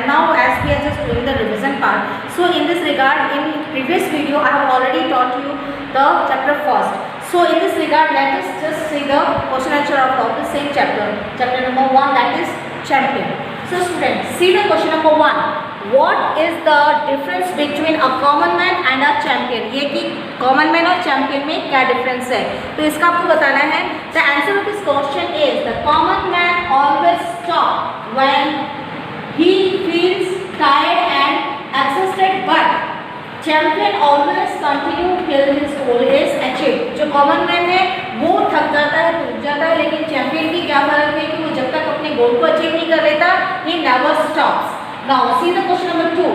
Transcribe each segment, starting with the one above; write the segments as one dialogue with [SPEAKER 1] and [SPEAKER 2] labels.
[SPEAKER 1] and now as we are just doing the revision part, so in this regard, in previous video I have already taught you the chapter first. So in this regard, let us just see the question answer of the same chapter, chapter number 1, that is champion. So students, see the question number 1. What is the difference between a common man and a champion? ये कि common man और champion में क्या difference है, तो इसका आपको बताना है. The answer of this question is the common man always stop when he feels tired and exhausted, but champion always continue till his goal is achieved. जो common man है वो थक जाता है, टूट जाता है, लेकिन champion की क्या फर्क है कि वो जब तक अपने गोल को अचीव नहीं कर लेता, he never stops. Now see the question number 2.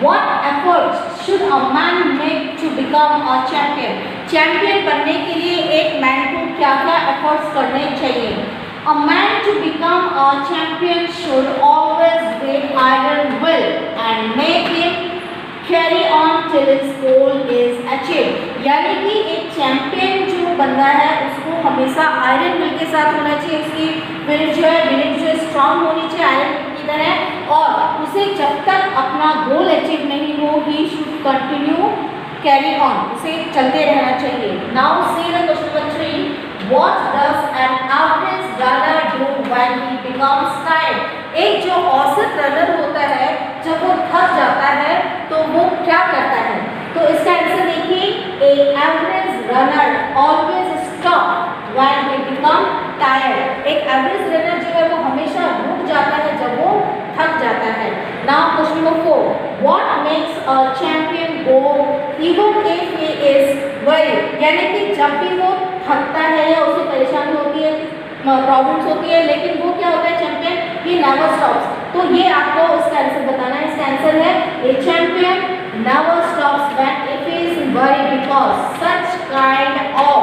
[SPEAKER 1] What efforts should a man make to become a champion? Champion बनने के लिए एक man को क्या-क्या efforts करने चाहिए? A man to become a champion should always be iron will and make him carry on till his goal is achieved. यानी कि एक चैंपियन जो बंदा है उसको हमेशा आयरन विल के साथ होना चाहिए, उसकी विल जो है स्ट्रांग होनी चाहिए आयरन की तरह, और उसे जब तक अपना गोल अचीव नहीं हो he should continue carry on, उसे चलते रहना चाहिए. Now see the question number 3. What does an average runner do when he becomes tired? एक जो औसत रनर होता है जब वो थक जाता है तो वो क्या करता है? तो इसका आंसर देखिए, ए average runner always stop when he become tired. एक एवरेज रनर जो है वो हमेशा रुक जाता है जब वो थक जाता है. Now question number 4. What makes a champion go even if he is very? यानी कि जब भी वो थकता है या उसे परेशानी होती है, प्रॉब्लम्स होती है, लेकिन वो क्या होता है चैंपियन, ही नेवर स्टॉप्स. तो ये आपको इसका आंसर बताना है. इसका आंसर है a champion never stops when it is very, because such kind of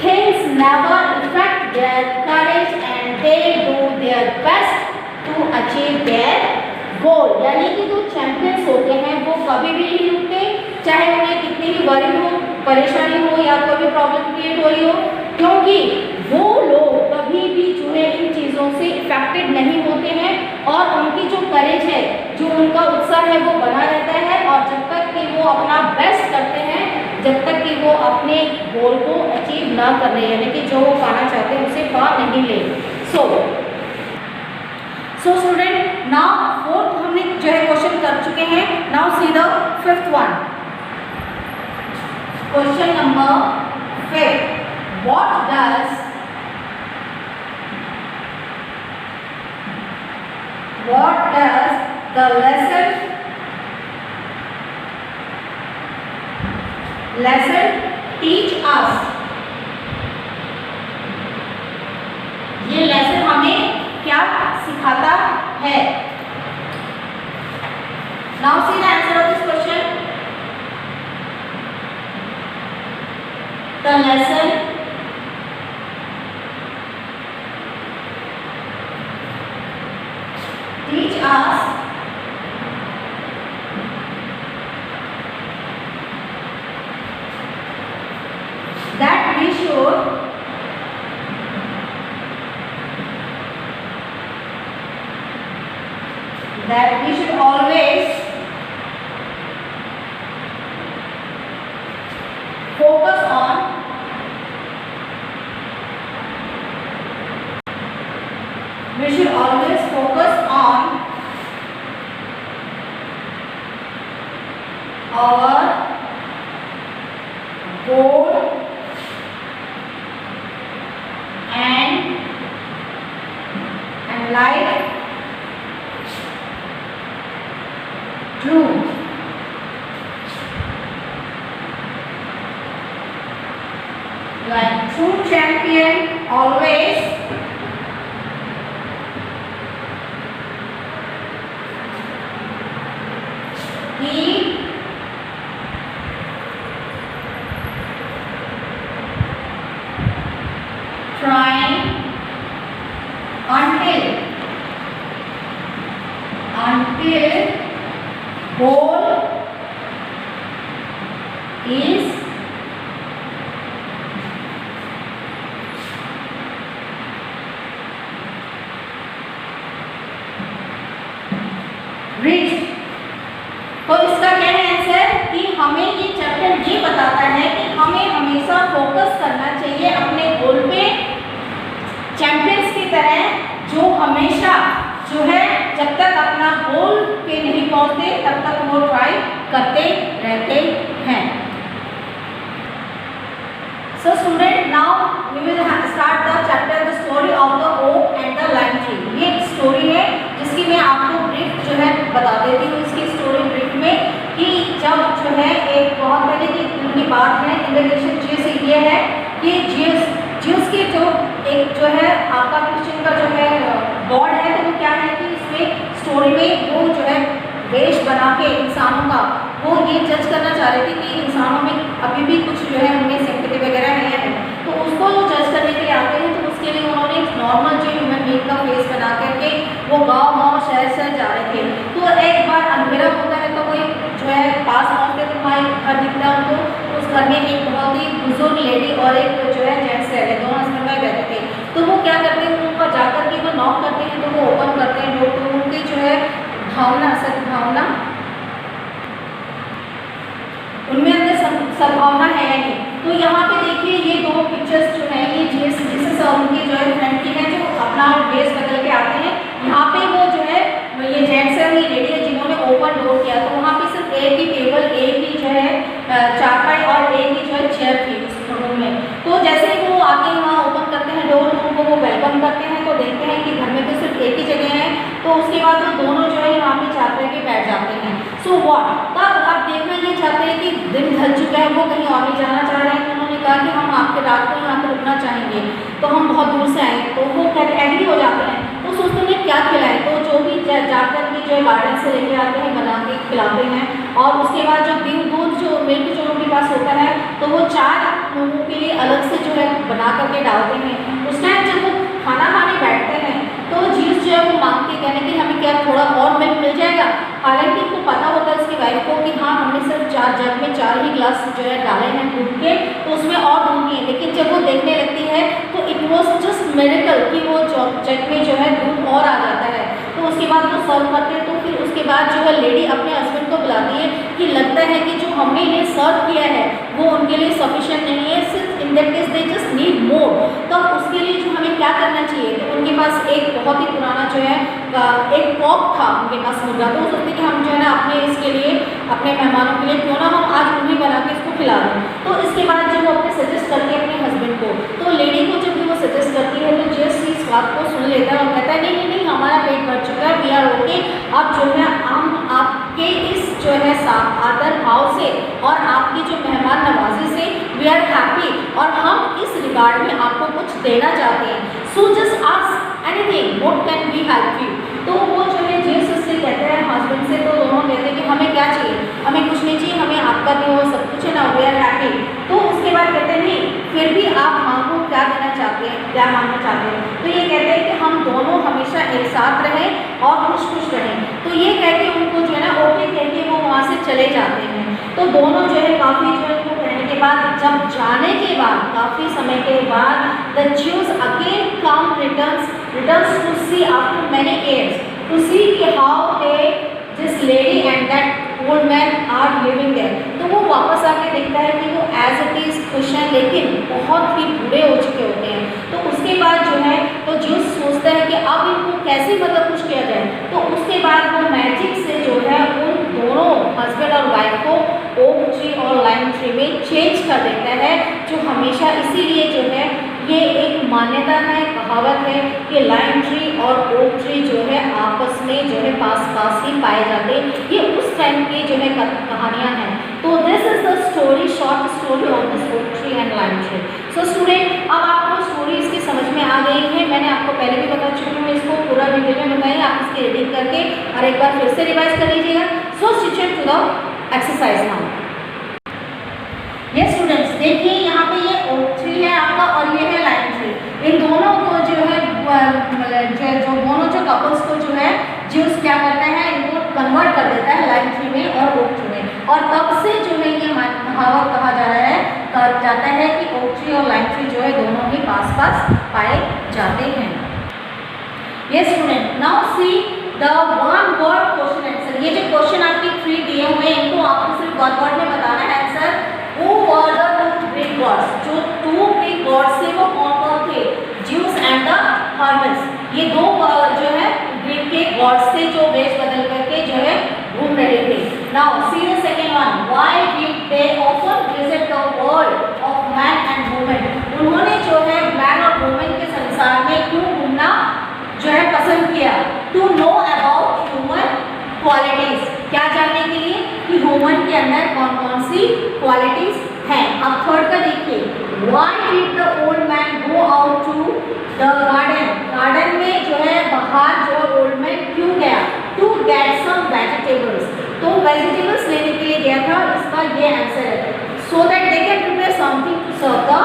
[SPEAKER 1] things never effect their courage and they do their best to achieve their goal. यानी कि जो चैंपियंस होते हैं वो कभी भी नहीं रुकते, चाहे उन्हें कितनी भी वरी हो, परेशानी हो या कोई भी प्रॉब्लम क्रिएट हो रही हो, क्योंकि वो लोग कभी भी जो है इन चीज़ों से इफेक्टेड नहीं होते हैं और उनकी जो करेज है, जो उनका उत्साह है वो बना रहता है, और जब तक कि वो अपना बेस्ट करते हैं, जब तक कि वो अपने गोल को अचीव ना कर ले, यानी कि जो वो पाना चाहते हैं उसे पा नहीं ले. सो स्टूडेंट, नाउ फोर्थ हमने जो है क्वेश्चन कर चुके हैं. Now see the fifth one. Question number 5. What does the lesson teach us? ये लेसन हमें क्या सिखाता है? Now see the answer of this question. The lesson teach us that we should always focus on our goal and life true. Like true champion always keep trying until goal is reached। तो इसका क्या है answer कि हमें ये chapter ये बताता है कि हमें हमेशा फोकस करना चाहिए अपने गोल पे, चैंपियंस की तरह जो हमेशा जो है जब तक अपना गोल पे नहीं पहुंचते तब तक वो ट्राई करते रहते हैं। So student, now we will start the chapter the story of the oak and the lime tree। ये एक स्टोरी है जिसकी मैं आपको ब्रीफ जो है बता देती हूँ इसकी स्टोरी ब्रीफ में कि जब जो है एक बहुत पहले की बात है इंडोनेशियन जीएस ये है कि जीएस के जो एक जो है आपका क्रिश्चियन का जो है गॉड है तो वो क्या है कि इसमें स्टोरी में वो जो है वेश बना के इंसानों का वो ये जज करना चाह रहे थे कि इंसानों में अभी भी कुछ जो है उनमें सिंपैथी वगैरह है या नहीं, तो उसको जो जज करने के लिए आते हैं तो उसके लिए उन्होंने नॉर्मल जो ह्यूमन बीइंग का फेस बना करके वो गाँव शहर जा रहे थे। तो एक बार अंधेरा होता है तो वो जो है पास पहुँचते तो वहाँ एक घर दिखता है उनको, उस घर में एक बहुत ही बुजुर्ग लेडी और एक जो है जेंट्स रहते, दोनों हस्बैंड वाइफ रहते थे। तो वो क्या करते हैं ऊपर जाकर के वो नॉक करते हैं तो वो ओपन करते हैं डोर, तो उनकी जो है भावना सद्भावना उनमें अंदर सद्भावना है या नहीं। तो यहाँ पे देखिए ये दो पिक्चर्स जो है ये जीसस और उनके जो है फ्रेंड की है जो अपना ड्रेस बदल के आते हैं। यहाँ पे वो जो है ये जेंट्स है ये लेडी है जिन्होंने ओपन डोर किया, तो वहाँ पे सिर्फ एक ही टेबल, एक ही जो है चारपाई और एक ही जो है चेयर थी उस रूम में। तो जैसे ही वो आके वहाँ ओपन करते हैं डोर तो उनको वो वेलकम करते हैं, तो देखते हैं कि घर में तो सिर्फ एक ही जगह है, तो उसके बाद वो दोनों जो है वहाँ पे चारपाई के बैठ जाते हैं। सो व्हाट, तब आप देखना ये चाहते हैं कि दिन ढल चुका है, वो कहीं और नहीं जाना चाह रहे हैं, उन्होंने कहा कि हम आपके रात को यहाँ पर रुकना चाहेंगे, तो हम बहुत दूर से आए, तो वो एग्री हो जाते हैं। तो सोचते हैं क्या खिलाएं, तो जो भी जाकर के जो गार्डन से लेके आते हैं बना के खिलाते हैं, और उसके बाद जो दूध जो मिल्क जो उनके पास होता है तो वो 4 लोगों के लिए अलग से जो है बना करके डालते हैं। उस टाइम जब वो खाना खाने बैठते हैं तो जीस जो है वो मांगते कहने कि हमें क्या थोड़ा और मिल्क मिल जाएगा, हालांकि उनको पता होता है उसकी वाइफ को कि हाँ हमने सिर्फ 4 जग में 4 ही ग्लास जो है डाले हैं दूध के, तो उसमें और दूध नहीं है। लेकिन जब वो देखने लगती है तो इट वॉज जस्ट मिरेकल कि वो जग में जो है दूध और आ जाता है। तो उसके बाद वो सर्व करते हैं, तो फिर उसके बाद जो है लेडी अपने हस्बैंड को बुलाती है कि लगता है कि जो हमने इन्हें सर्व किया है वो उनके लिए सफिशिएंट नहीं है, सिर्फ in that case they just need more. तो उसके लिए जो हमें क्या करना चाहिए, तो उनके पास एक बहुत ही पुराना जो है एक कॉक था उनके पास मुर्गा, तो वो सोचते कि हम जो है ना अपने इसके लिए अपने मेहमानों के लिए क्यों ना हम आज उन्हें बना के इसको खिला दें। तो इसके बाद जब वो अपने सजेस्ट करती है अपने हस्बैंड को, तो लेडी को जब भी वो सजेस्ट करती है तो जस्ट इस बात को सुन लेता है और कहता है नहीं नहीं हमारा पेट भर चुका है, वी आर ओके। अब जो है हम आपके इस जो है आदर भाव से और आपकी जो मेहमान नवाजी से वी आर हैप्पी, और हम इस रिगार्ड में आपको कुछ देना चाहते हैं। So just ask anything, what can we help you. तो वो जो है जीसस से कहते हैं हस्बैंड से, तो दोनों कहते हैं कि हमें क्या चाहिए, हमें कुछ नहीं चाहिए, हमें आपका दिया हुआ सब कुछ है ना, वी आर हैप्पी। तो उसके बाद कहते हैं नहीं फिर भी आप मांगो क्या देना चाहते हैं, क्या मांगना चाहते हैं। तो ये कहते हैं कि हम दोनों हमेशा एक साथ रहें और खुश खुश रहें। तो ये कह के उनको जो है ना ओके कह के वो वहाँ से चले जाते हैं। तो दोनों जो है काफ़ी जो है उनको कहने के बाद जब जाने के बाद काफ़ी समय के बाद the Jews again come returns to see after many years to see कि how they this lady and that old man are living there. तो वो वापस आके देखता है कि वो एज इट इज़ खुश हैं लेकिन बहुत ही बूढ़े हो चुके होते हैं। तो उसके बाद जो है तो जो सोचता है कि अब इनको कैसे मतलब खुश किया जाए, तो उसके बाद वो मैजिक से जो है उन दोनों हस्बैंड और वाइफ को ओक ट्री और लाइम ट्री में चेंज कर देता है, जो हमेशा इसीलिए जो है ये एक मान्यता है, कहावत है कि लाइम ट्री और ओक ट्री जो है आपस में जो है पास ही पाए जाते हैं। ये उस टाइम की जो है कहानियाँ हैं। तो this is the story, short story of this oak tree and lime tree. So student अब आपको स्टोरी इसकी समझ में आ गई है। मैंने आपको पहले भी बता चुकी हूँ, इसको पूरा डिटेल में बताइए, आप इसकी रीडिंग करके और एक बार फिर से रिवाइज कर लीजिएगा। So stitch to the exercise now. ये स्टूडेंट्स देखिए यहाँ पे ये ओक ट्री है आपका और ये है लाइम ट्री। इन दोनों को जो है दोनों जो कपल्स को जो है ज्यूस क्या करता है इनको कन्वर्ट कर देता है लाइम ट्री में और ओक ट्री में, और तब से जो है ये कहावत कहा जाता है कि ओक ट्री और लाइम ट्री जो है दोनों ही पास पाए जाते हैं। ये student now see the one word question answer. 3 दिए हुए हैं, इनको आपको सिर्फ वर्ड में बताना है answer. Who were the two Greek gods? जो 2 Greek gods थे वो कौन कौन थे? Zeus and the Hermes। ये दो जो है ग्रीक के गॉड्स थे जो वेश बदल करके जो है घूम रहे थे। Now see the second one. Why did they often visit the world of man and woman? उन्होंने जो है मैन और वुमेन के संसार में क्यों घूमना जो है पसंद किया? To know about human qualities। क्या जानने के लिए कि ह्यूमन के अंदर कौन कौन सी क्वालिटीज हैं। अब थर्ड का देखिए, Why did the old man go out to the garden? Garden में जो है बाहर जो ओल्ड मैन क्यों गया? To get some vegetables। तो वेजिटेबल्स लेने के लिए गया था, इसका ये आंसर है। So that they can prepare something to serve the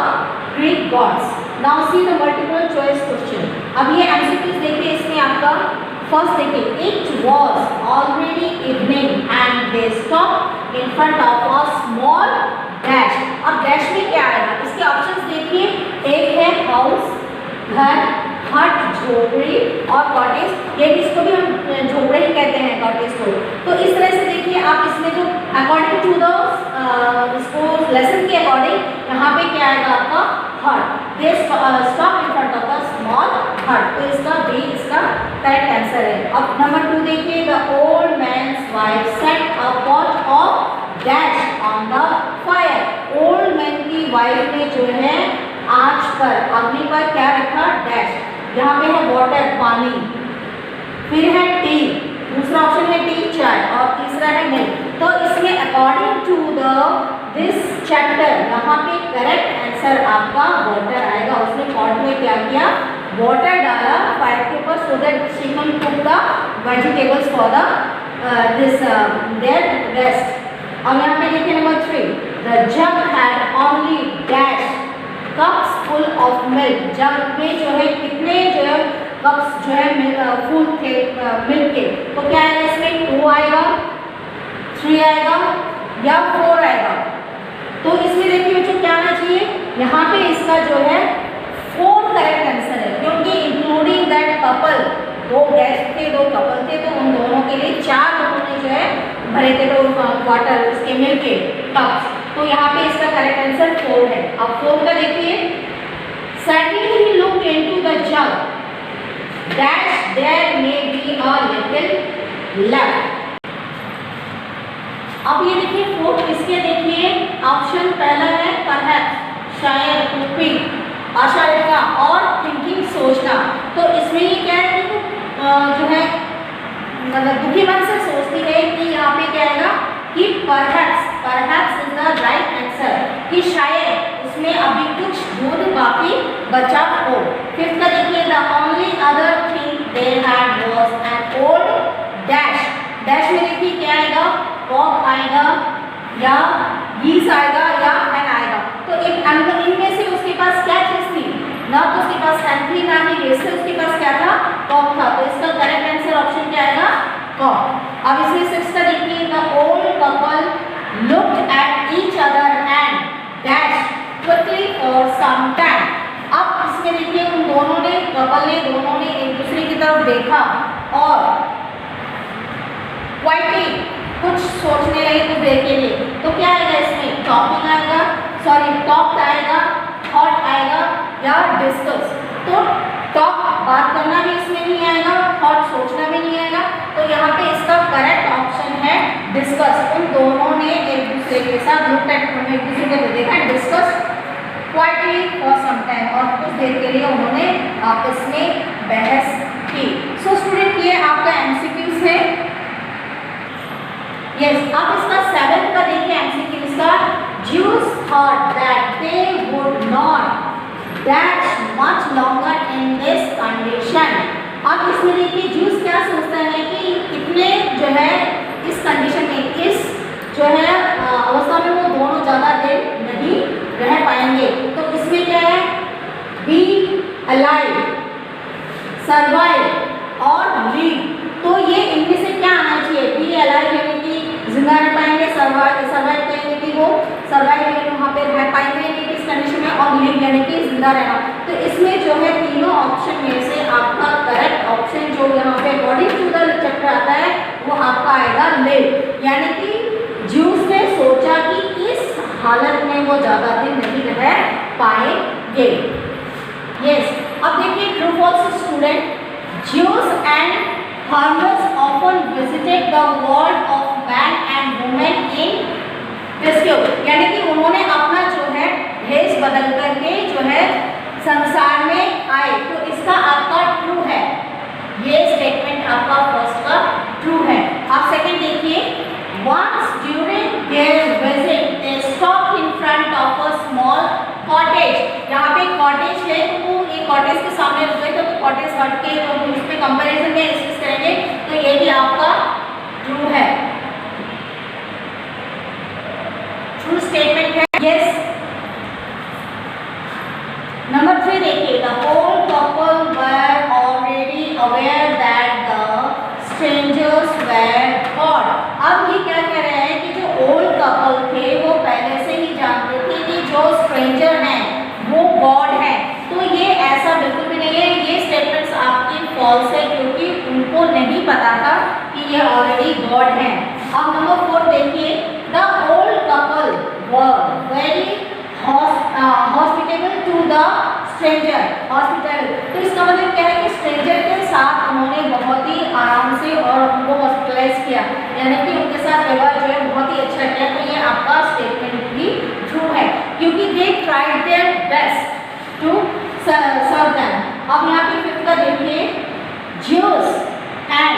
[SPEAKER 1] Greek gods। Now see the multiple choice question। अब ये MCQs देखिए, इसमें आपका फर्स्ट देखिए, It was already evening and they stopped in front of a small dash। अब dash में क्या आएगा? इसके ऑप्शंस देखिए, एक है हाउस, घर, हट, झोपड़ी और कॉटेज। ये इसको भी हम झोपड़े ही कहते हैं कॉटेज को। तो इस तरह से देखिए आप इसमें जो अकॉर्डिंग टू द इसको लेसन के अकॉर्डिंग यहाँ पे क्या आएगा आपका हट। They stop in front of the small हट। तो इसका बी इसका करेक्ट आंसर है। अब नंबर 2 देखिए, the old man's wife set a pot of dash on the fire. Old man की वाइफ ने जो है आंच पर, अग्नि पर क्या रखा? डैश। यहाँ पे है वाटर, पानी, फिर है टी, दूसरा ऑप्शन है टी चाय और तीसरा है मिल्क। तो इसमें according to the this chapter यहाँ पे करेक्ट आंसर आपका वाटर आएगा। उसने पॉट में क्या किया? वाटर डाला फायर के ऊपर, so that she can cook the vegetables for the this their rest. अब यहाँ पे देखिए number 3, the jug had only dash cups full of milk. Jug में जो है कितने जो है कप्स जो है फुल थे मिल्क के। तो क्या आएगा इसमें? 2 आएगा, 3 आएगा या 4 आएगा? तो इसमें देखिए बच्चों क्या आना चाहिए? यहाँ पे इसका जो है 4 करेक्ट आंसर है, क्योंकि इंक्लूडिंग दैट कपल, 2 गेस्ट थे, 2 कपल थे, तो उन दोनों के लिए 4 लोगों ने जो है भरे थे वाटर इसके मिल्क के कप्स। तो यहाँ पे इसका करेक्ट आंसर 4 है। अब 4 का देखिए, Suddenly he looked into the jug, dash there may be a little left। अब ये देखिए 4 इसके देखिए ऑप्शन पहला है परहैप्स, शायद, होपिंग, आशा रखना और थिंकिंग, सोचना। तो इसमें ये क्या है कि जो है मतलब दुखी मन से सोचती है कि यहाँ पे क्या आएगा कि perhaps is the right answer, कि शायद उसमें अभी कुछ दूध बाकी बचा हो। 5th का देखिए, the only other thing they had was an old dash. Dash में देखिए क्या आएगा? कॉक आएगा या गीस आएगा या हैन आएगा। तो एक इनमें से उसके पास क्या चीज थी? ना तो उसके पास हैन थी, ना ही गीस थी, उसके पास क्या था? कॉक था। तो इसका करेक्ट आंसर ऑप्शन क्या आएगा? कॉक। अब इसमें 6th का देखिए, the old couple looked at each other and dash quickly for some time. अब इसमें देखिए उन दोनों ने, कपल ने, दोनों ने एक दूसरे की तरफ देखा और क्वाइटली कुछ सोचने लगे कुछ देर के लिए। तो क्या आएगा इसमें? टॉकिंग आएगा, सॉरी टॉक आएगा, थॉट आएगा या डिस्कस। तो टॉक बात करना भी इसमें नहीं आएगा, थॉट सोचना भी नहीं आएगा। तो यहाँ पे इसका करेक्ट ऑप्शन है डिस्कस। उन दोनों ने एक दूसरे के साथ लुक एट, एक दूसरे को देखा, discuss quietly for some time, और कुछ देर के लिए उन्होंने आपस में बहस की। सो स्टूडेंट ये आपका एमसीक्यूज है। यस, अब इसका 7th का देखिए एमसीक्यूज का, Jews thought that they would not dash much longer in this condition। अब इसमें देखिए Jews क्या सोचता है कि कितने जो है इस कंडीशन में, इस जो है अवस्था में वो दोनों ज़्यादा देर नहीं रह पाएंगे। तो इसमें क्या है? बी अलाइव, सर्वाइव और लीव। तो ये इनमें से क्या आना चाहिए? बी अलाइव यानी कि जिंदा रह पाएंगे, सर्वाइव यानी कि वो सर्वाइव यानी वहाँ पे रह पाएंगे नहीं किस कंडीशन में, और लिव यानी कि जिंदा रहना। तो इसमें जो है तीनों ऑप्शन में से आपका करेक्ट ऑप्शन जो यहाँ पे अकॉर्डिंग टू द चैप्टर आता है वो आपका आएगा लिव, यानी कि में वो ज़्यादा दिन नहीं रह पाएंगे। यस, अब देखिए true false student. Jews and Hermes often visited the world of man and woman in rescue, यानी कि उन्होंने अपना जो है भेष बदल करके जो है संसार में आए। तो इसका आपका ट्रू है, ये स्टेटमेंट आपका फर्स्ट का ट्रू है। आप सेकंड देखिए। Once during their visit they stopped in front of a small cottage, यहाँ पे कॉटेज है तो वो एक कॉटेज के सामने रुक गए, तो कॉटेज हट के तो इस पे कंपैरिजन में इससे करेंगे, तो ये भी आपका ट्रू है, ट्रू स्टेटमेंट है। यस, नंबर 3 देखिए। The whole couple were already aware that the strangers were God। अब ये क्या कह रहे हैं कि जो ओल्ड कपल थे वो पहले से ही जानते थे कि जो स्ट्रेंजर हैं वो गॉड है। तो ये ऐसा बिल्कुल भी नहीं है, ये स्टेटमेंट्स आपकी फॉल्स है क्योंकि उनको नहीं पता था कि ये ऑलरेडी गॉड है। अब नंबर 4 देखिए। The old couple were very hospitable to the stranger. Hospital, तो इसका मतलब क्या है कि स्ट्रेंजर के साथ उन्होंने बहुत ही आराम से और उनको हॉस्पिटलाइज किया, यानी कि उनके साथ व्यवहार जो है बहुत ही अच्छा किया। तो ये आपका स्टेटमेंट भी ट्रू है क्योंकि they tried their best to serve them. अब यहाँ पे 5th का देखिए। Jews and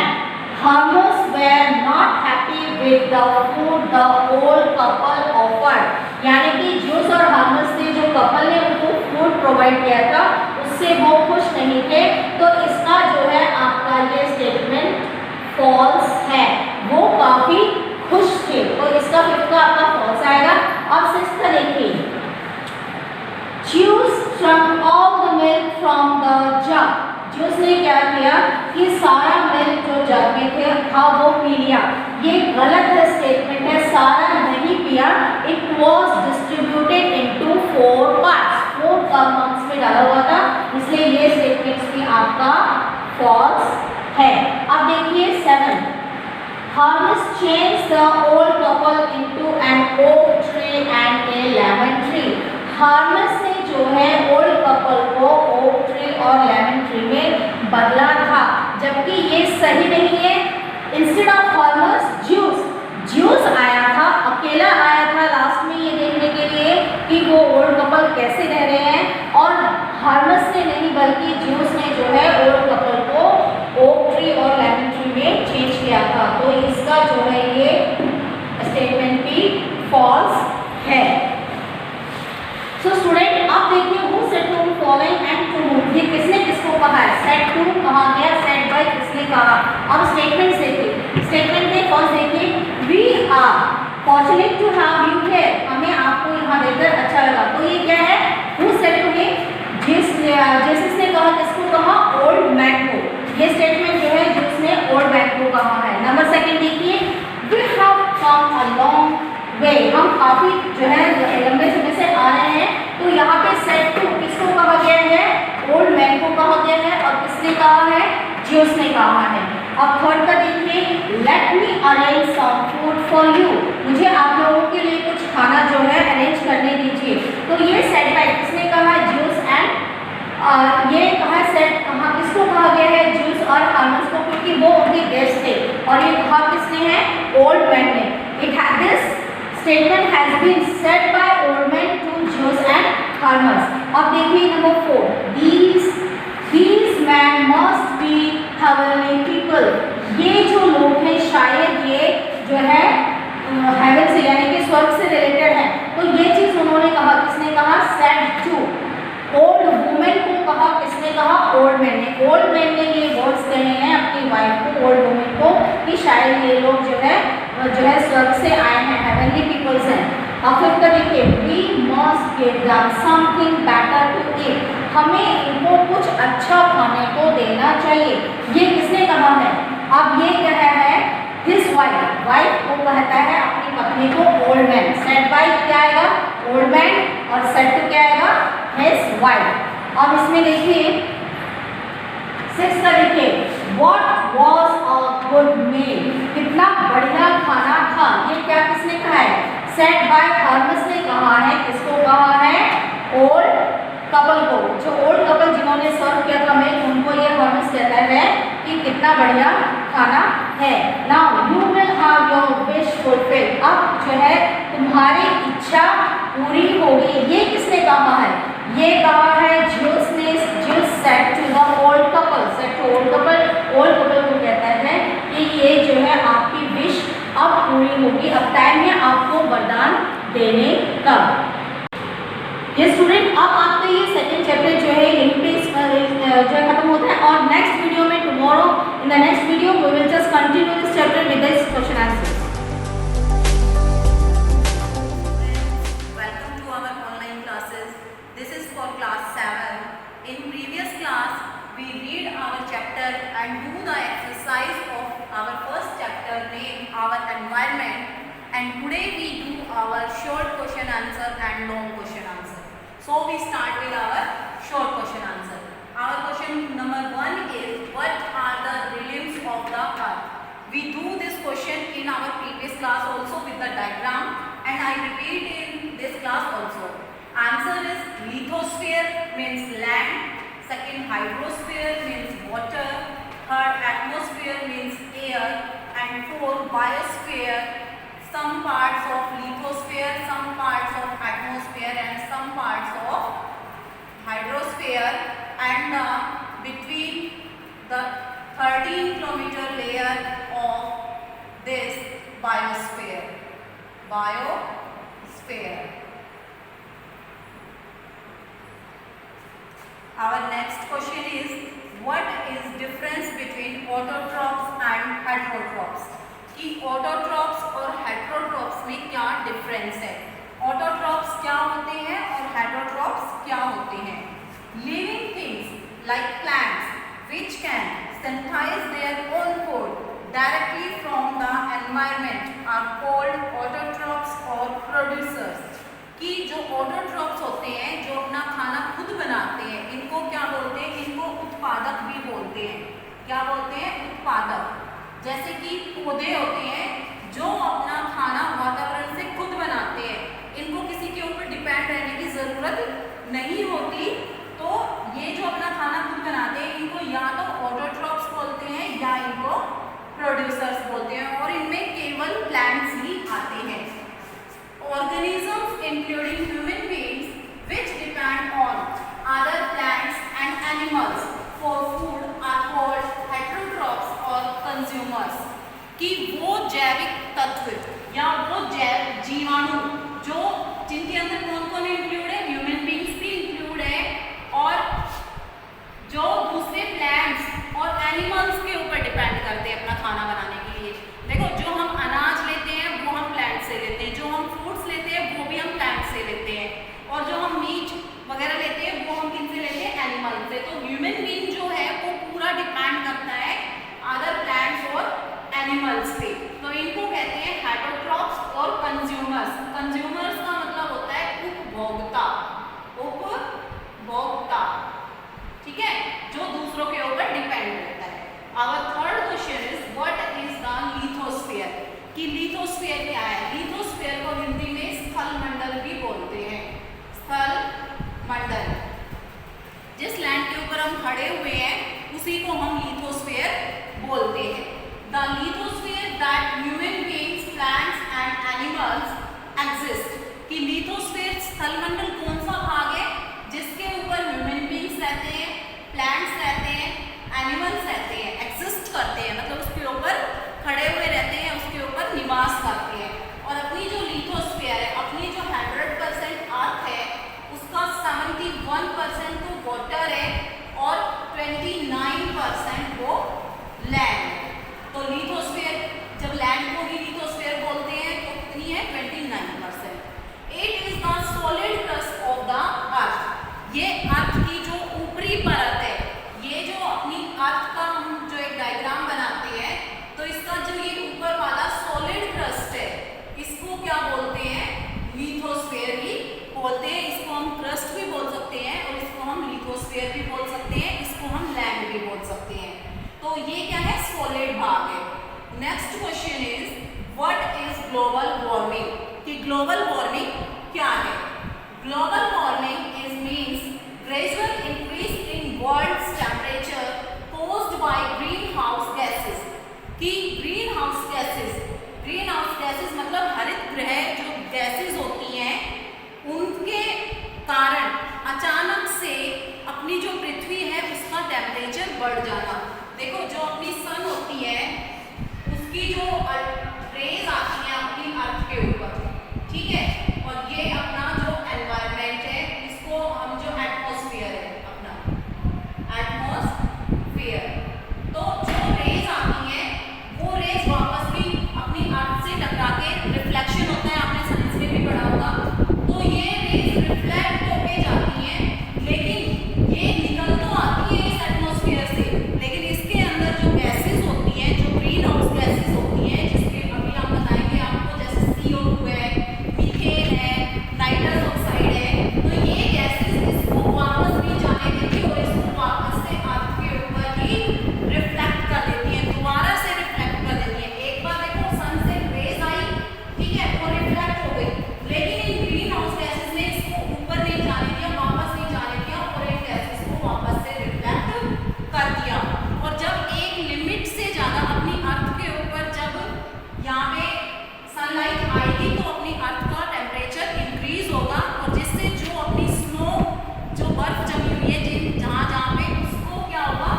[SPEAKER 1] Hermes were not happy with the food the old couple offered, यानी कि ज्यूस और हार्मस ने जो कपल ने उनको फूड प्रोवाइड किया था उससे वो खुश नहीं थे। तो इसका जो है आपका ये स्टेटमेंट फॉल्स है, वो काफी खुश थे, तो इसका 5th का आपका फॉल्स आएगा। अब 6th का देखिए। Jews drank all the milk from the jug। Juice ने क्या किया कि सारा मिल्क जो जग में था वो पी लिया। ये गलत है स्टेटमेंट है, सारा नहीं पिया। It was distributed into 4 parts, 4 parts में डाला हुआ था, इसलिए ये स्टेटमेंट भी आपका फॉल्स है। अब देखिए 7। Hermes changed the old couple into an oak tree and a lemon tree। Harms ने जो है ओल्ड कपल को ओक ट्री और लेमन ट्री में बदला था, जबकि ये सही नहीं है। इंस्टेड ऑफ हार्मस ज्यूस आया था, अकेला आया था लास्ट में ये देखने के लिए कि वो ओल्ड कपल कैसे रह रहे हैं, और हार्मस ने नहीं बल्कि ज्यूस ने जो है ओल्ड कपल को ओक ट्री और लेमन ट्री में चेंज किया था। तो इसका जो है ये स्टेटमेंट भी फॉल्स है। So student, आप देखिए who said to following and to move, ये किसने किसको कहा है? said to कहा गया, said by किसने कहा। अब स्टेटमेंट देखिए, स्टेटमेंट के फर्स्ट देखिए। we are fortunate to have you here, हमें आपको यहाँ देखकर अच्छा लगा। तो ये क्या है? who said to him, जिसने कहा, किसको कहा? ओल्ड मैन को। ये स्टेटमेंट जो है जिसने ओल्ड मैन को कहा है। नंबर 2 देखिए। we have come a long वे, हम काफी जो है लंबे समय से आ रहे हैं। तो यहाँ पे सेड टू किसको कहा गया है? ओल्ड मैन को कहा गया है, और किसने कहा है? ज्यूस ने कहा है। अब 3rd का देखिए। Let me arrange some food for you, मुझे आप लोगों के लिए कुछ खाना जो है अरेंज करने दीजिए। तो ये सेड बाय किसने कहा है? ज्यूस एंड ये कहा सेड, कहा किसको कहा गया है? ज्यूस और हार्मस को, क्योंकि वो उनके गेस्ट थे, और ये कहा किसने है? ओल्ड मैन ने। It has this statement has been said by old men to Jews and Hermes। अब देखिए number 4। These men must be heavenly people। ये जो लोग हैं शायद ये जो है हेवन से यानी कि स्वर्ग से रिलेटेड है। तो ये चीज उन्होंने कहा, किसने कहा? said to। ओल्ड वुमेन को कहा, किसने कहा? ओल्ड मैन ने। ओल्ड मैन ने ये वर्ड्स कहे हैं अपनी वाइफ को, ओल्ड वुमेन को, कि शायद ये लोग जो है स्वर्ग से आए हैं, हेवनली पीपल्स हैं। और फिर का देखिए। We must give them something better to eat, हमें इनको कुछ अच्छा खाने को देना चाहिए। ये किसने कहा है? अब ये क्या है? हिज वाइफ को कहता है अपनी पत्नी को ओल्ड मैन। सेड बाय क्या आएगा? ओल्ड मैन, और सेड टू क्या आएगा? His wife. अब इसमें देखिए 6 का देखिए। What was a good meal, कितना बढ़िया खाना था। ये क्या किसने कहा है? सेड बाय हार्मस ने कहा है। कपल को, जो ओल्ड कपल जिन्होंने सर्व किया था मिल्क, उनको ये हर्मिस कहता है कि कितना बढ़िया खाना है। Now you will have your wish fulfil, अब जो है तुम्हारी इच्छा पूरी होगी। ये किसने कहा है? ये कहा है ज़्यूस ने। Zeus said to the old couple, said to old couple, old couple को कहता है कि ये जो है आपकी विश अब पूरी होगी, अब टाइम है आपको वरदान देने का। ये स्टूडेंट, अब आपका ये सेकंड चैप्टर जो है यहीं पे जो है खत्म होता है, और नेक्स्ट वीडियो में tomorrow in the next video we will just continue this chapter with this question answer.
[SPEAKER 2] Welcome to our online classes. This is for class 7. In previous class we read our chapter and do the exercise of our first chapter named our environment, and today we do our short question answer and long question answer. So we start with our short question answer. Our question number 1 is, what are the realms of the earth? We do this question in our previous class also with the diagram, and I repeat in this class also. Answer is lithosphere means land, second hydrosphere means water, third atmosphere means air, and fourth biosphere, some parts of lithosphere, some parts of atmosphere, and some parts of hydrosphere, and between the 13-kilometer layer of this biosphere. Our next question is, what is difference between autotrophs and heterotrophs? कि autotrophs और heterotrophs में क्या difference है? Autotrophs क्या होते हैं और heterotrophs क्या होते हैं? Living things like plants which can synthesise their own food directly from the environment are called autotrophs और प्रोड्यूसर्स। कि जो ऑटोट्रॉप्स होते हैं, जो अपना खाना खुद बनाते हैं, इनको क्या बोलते हैं? इनको उत्पादक भी बोलते हैं। क्या बोलते हैं? उत्पादक। जैसे कि पौधे होते हैं जो अपना खाना वातावरण से खुद बनाते हैं, इनको किसी के ऊपर डिपेंड रहने की ज़रूरत नहीं होती, तो ये जो अपना खाना खुद बनाते हैं इनको या तो ऑटोट्रॉप्स बोलते हैं या इनको प्रोड्यूसर्स बोलते हैं, और इनमें केवल प्लांट्स ही आते हैं। Organisms including human beings which depend on other plants and animals for food are called heterotrophs और कंज्यूमर्स। कि वो जैविक तत्व या वो जीवाणु जो जिनके अंदर कौन कौन इंक्लूड है? ह्यूमन बीइंग्स भी इंक्लूड है, और जो दूसरे प्लांट्स और एनिमल्स के ऊपर डिपेंड करते हैं अपना खाना बनाने के लिए। देखो, जो हम अनाज लेते हैं वो हम प्लांट से लेते हैं, जो हम फ्रूट्स लेते हैं वो भी हम प्लांट से लेते हैं, और जो हम मीट वगैरह लेते हैं वो हम किन से लेते हैं? एनिमल से। तो ह्यूमन बीइंग जो है वो पूरा डिपेंड करता है अदर प्लांट्स और एनिमल्स पे। तो इनको कहते हैं हेटेरोट्रॉप्स और कंज्यूमर्स। कंज्यूमर्स का मतलब होता है उपभोक्ता, उपभोक्ता, ठीक है, जो दूसरों के ऊपर डिपेंड रहता है। Our third question is, what is the lithosphere? कि लिथोस्फीयर क्या है? लिथोस्फीयर को हिंदी में स्थल मंडल भी बोलते हैं। स्थल मंडल, जिस लैंड के ऊपर हम खड़े हुए हैं उसी को हम लिथोस्फीयर बोलते हैं। The lithosphere that human beings, plants and animals exist. कि लिथोस्फीयर स्थल मंडल कौन सा भाग है जिसके ऊपर ह्यूमन बीइंग्स रहते हैं, प्लांट्स रहते हैं, एनिमल्स रहते हैं, एग्जिस्ट करते हैं, मतलब उसके ऊपर खड़े हुए रहते हैं, उसके ऊपर निवास करते हैं। और अपनी जो लिथोस्फीयर है, अपनी जो 100% अर्थ है, उसका 71% तो वाटर है और 29% वो लैंड। तो लिथोस्फीयर, जब लैंड को ही लिथोस्फीयर बोलते हैं तो कितनी है? 29%। It is the solid crust of the अर्थ। ये अर्थ की जो ऊपरी परत है, ये जो अपनी अर्थ का हम जो एक डायग्राम बनाते हैं, तो इसका जो ये ऊपर वाला सॉलिड क्रस्ट है, इसको क्या बोलते हैं? लिथोस्फीयर ही बोलते हैं। इसको हम क्रस्ट भी बोल सकते हैं और इसको हम लिथोस्फीयर भी बोल सकते हैं, इसको हम लैंड भी बोल सकते हैं। तो ये क्या है? सॉलिड भाग है। Next question is, what is global warming? कि ग्लोबल वार्मिंग क्या है? Global warming is means gradual increase in world's temperature caused by greenhouse gases कि greenhouse gases मतलब हरित गृह जो गैसेस होती हैं उनके कारण अचानक से अपनी जो पृथ्वी है उसका टेम्परेचर बढ़ जाना। देखो जो अपनी सन होती है उसकी जो रेज आती है अपनी अर्थ के ऊपर, ठीक है, और ये अपना जो एनवायरनमेंट है इसको हम जो एटमॉस्फेयर है अपना एटमॉस्फेयर, तो जो रेज आती है वो रेज वापस भी अपनी अर्थ से टकरा के रिफ्लेक्शन होता है, आपने साइंस में भी पढ़ा होगा, तो ये रेज रिफ्लेक्ट होके जाती हैं, लेकिन ये निकल तो आती है इस एटमॉस्फेयर से, लेकिन इसके अंदर जो गैसेस होती हैं, जो ग्रीन हाउस गैसेस होती हैं, जिसके अभी हम बताएंगे आपको, जैसे CO2 है, मीथेन है, नाइट्रस ऑक्साइड है, तो ये गैसेस इसको वापस नहीं जाने देती और इसको वापस से अर्थ के ऊपर ही रिफ्लेक्ट कर देती है, दोबारा से रिफ्लेक्ट कर देती है। एक बार देखो सन से रेज आई, ठीक है, वो रिफ्लेक्ट हो गई, लेकिन इन ग्रीन हाउस गैसेस ने इसको ऊपर नहीं जाने दिया, वापस नहीं जाने दिया और इन गैसेस को वापस से रिफ्लेक्ट कर दिया। और जब एक लिमिट से ज़्यादा अपनी अर्थ के ऊपर जब यहाँ पे सनलाइट आएगी तो अपनी अर्थ का टेम्परेचर इंक्रीज होगा और जिससे जो अपनी स्नो जो बर्फ जमी हुई है जिन जहाँ जहाँ पे उसको क्या होगा